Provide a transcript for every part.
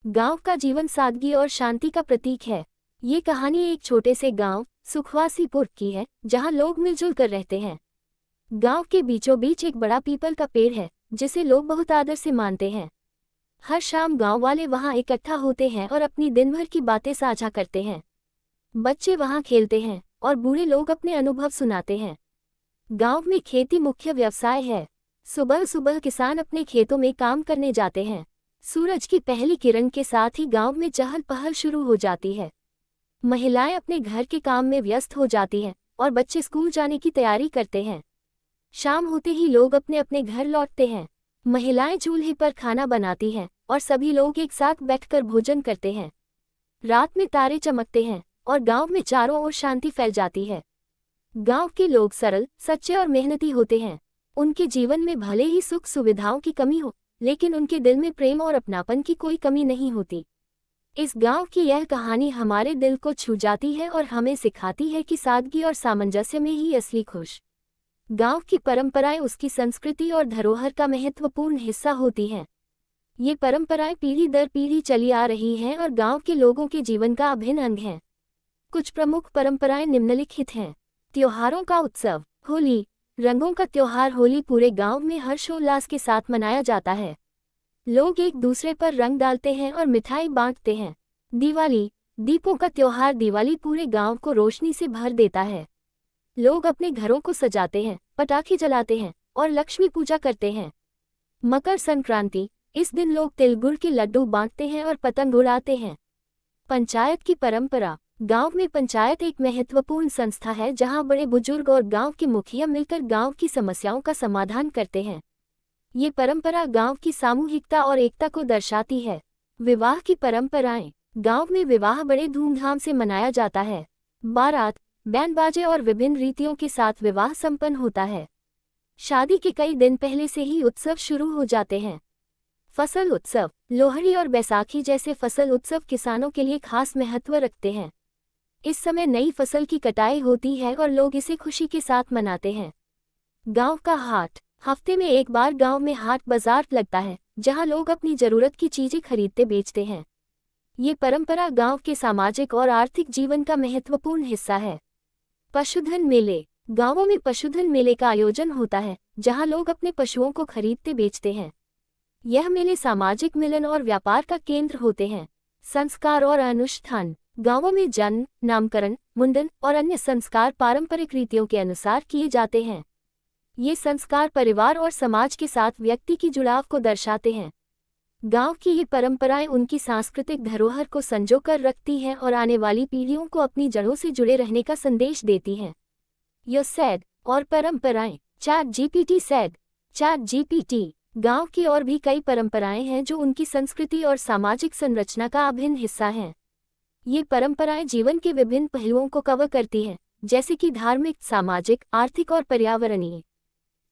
गांव का जीवन सादगी और शांति का प्रतीक है। ये कहानी एक छोटे से गांव सुखवासीपुर की है, जहां लोग मिलजुल कर रहते हैं। गांव के बीचों बीच एक बड़ा पीपल का पेड़ है, जिसे लोग बहुत आदर से मानते हैं। हर शाम गांव वाले वहां इकट्ठा होते हैं और अपनी दिन भर की बातें साझा करते हैं। बच्चे वहां खेलते हैं और बूढ़े लोग अपने अनुभव सुनाते हैं। गांव में खेती मुख्य व्यवसाय है। सुबह सुबह किसान अपने खेतों में काम करने जाते हैं। सूरज की पहली किरण के साथ ही गांव में चहल पहल शुरू हो जाती है। महिलाएं अपने घर के काम में व्यस्त हो जाती हैं और बच्चे स्कूल जाने की तैयारी करते हैं। शाम होते ही लोग अपने अपने घर लौटते हैं। महिलाएं चूल्हे पर खाना बनाती हैं और सभी लोग एक साथ बैठकर भोजन करते हैं। रात में तारे चमकते हैं और गांव में चारों ओर शांति फैल जाती है। गांव के लोग सरल, सच्चे और मेहनती होते हैं। उनके जीवन में भले ही सुख सुविधाओं की कमी हो, लेकिन उनके दिल में प्रेम और अपनापन की कोई कमी नहीं होती। इस गांव की यह कहानी हमारे दिल को छू जाती है और हमें सिखाती है कि सादगी और सामंजस्य में ही असली खुश। गांव की परंपराएं उसकी संस्कृति और धरोहर का महत्वपूर्ण हिस्सा होती हैं। ये परंपराएं पीढ़ी दर पीढ़ी चली आ रही हैं और गांव के लोगों के जीवन का अभिन्न अंग हैं। कुछ प्रमुख परंपराएं निम्नलिखित हैं। त्योहारों का उत्सव। होली। रंगों का त्योहार होली पूरे गांव में हर्षोल्लास के साथ मनाया जाता है। लोग एक दूसरे पर रंग डालते हैं और मिठाई बांटते हैं। दिवाली। दीपों का त्योहार दिवाली पूरे गांव को रोशनी से भर देता है। लोग अपने घरों को सजाते हैं, पटाखे जलाते हैं और लक्ष्मी पूजा करते हैं। मकर संक्रांति। इस दिन लोग तिल गुड़ के लड्डू बांटते हैं और पतंग उड़ाते हैं। पंचायत की परंपरा। गांव में पंचायत एक महत्वपूर्ण संस्था है, जहां बड़े बुजुर्ग और गांव के मुखिया मिलकर गांव की समस्याओं का समाधान करते हैं। ये परंपरा गांव की सामूहिकता और एकता को दर्शाती है। विवाह की परंपराएं। गांव में विवाह बड़े धूमधाम से मनाया जाता है। बारात, बैंड बाजे और विभिन्न रीतियों के साथ विवाह संपन्न होता है। शादी के कई दिन पहले से ही उत्सव शुरू हो जाते हैं। फसल उत्सव। लोहड़ी और बैसाखी जैसे फसल उत्सव किसानों के लिए खास महत्व रखते हैं। इस समय नई फसल की कटाई होती है और लोग इसे खुशी के साथ मनाते हैं। गांव का हाट। हफ्ते में एक बार गांव में हाट बाजार लगता है, जहां लोग अपनी जरूरत की चीजें खरीदते बेचते हैं। ये परंपरा गांव के सामाजिक और आर्थिक जीवन का महत्वपूर्ण हिस्सा है। पशुधन मेले। गांवों में पशुधन मेले का आयोजन होता है, जहां लोग अपने पशुओं को खरीदते बेचते हैं। यह मेले सामाजिक मिलन और व्यापार का केंद्र होते हैं। संस्कार और अनुष्ठान। गांवों में जन्म, नामकरण, मुंडन और अन्य संस्कार पारंपरिक रीतियों के अनुसार किए जाते हैं। ये संस्कार परिवार और समाज के साथ व्यक्ति की जुड़ाव को दर्शाते हैं। गांव की ये परंपराएं उनकी सांस्कृतिक धरोहर को संजोकर रखती हैं और आने वाली पीढ़ियों को अपनी जड़ों से जुड़े रहने का संदेश देती हैं। यो सैद और परंपराएं। Chat GPT. गांव की और भी कई परंपराएं हैं जो उनकी संस्कृति और सामाजिक संरचना का अभिन्न हिस्सा हैं। ये परंपराएं जीवन के विभिन्न पहलुओं को कवर करती हैं, जैसे कि धार्मिक, सामाजिक, आर्थिक और पर्यावरणीय।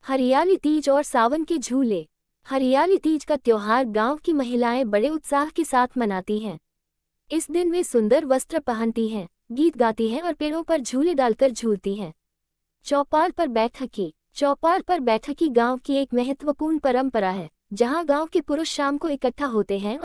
हरियाली तीज और सावन के झूले। हरियाली तीज का त्योहार गांव की महिलाएं बड़े उत्साह के साथ मनाती हैं। इस दिन वे सुंदर वस्त्र पहनती हैं, गीत गाती हैं और पेड़ों पर झूले डालकर झूलती हैं। चौपाल पर बैठकी। चौपाल पर बैठकी गांव की एक महत्वपूर्ण परंपरा है, जहां गांव के पुरुष शाम को इकट्ठा होते हैं